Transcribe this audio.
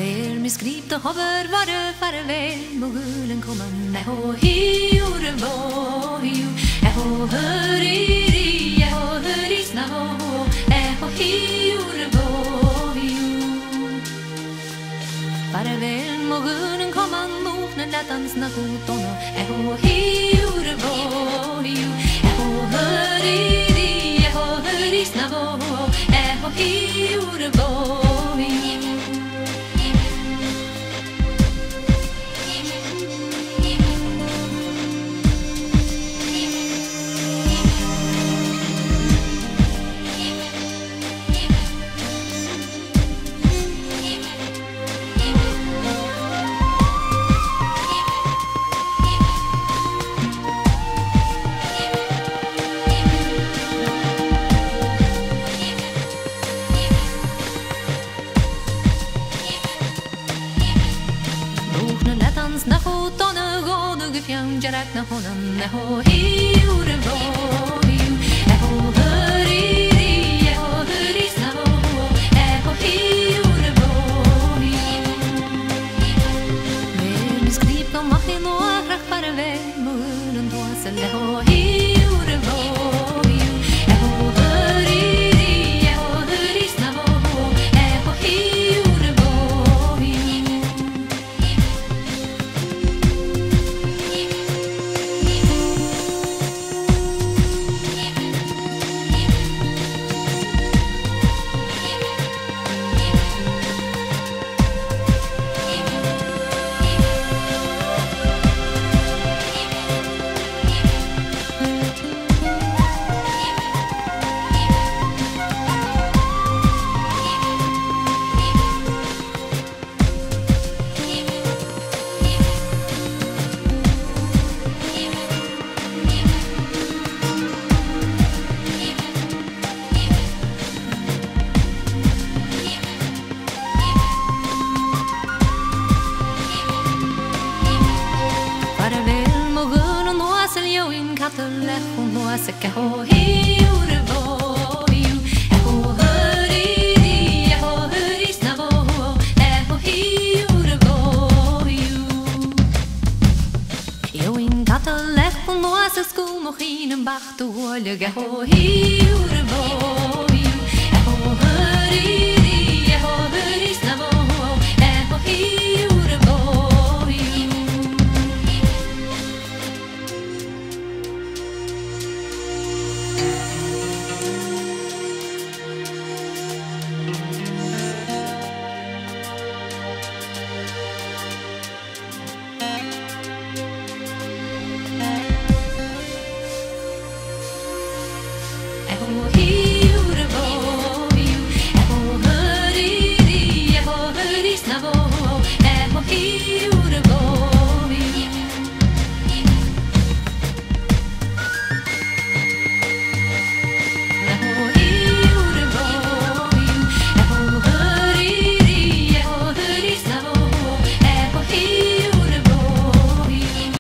Farväl med skript och haver var det farväl mogulen komman ho hiu det var hiu ho höriri ho hörisna ho hiu det var hiu Farväl mogulen komman moknen lättans na foton ho hiu det var hiu ho höriri ho hörisna ho hiu det var hiu Na foton och gå nu gefjärn jag räknar honom ho hiu det var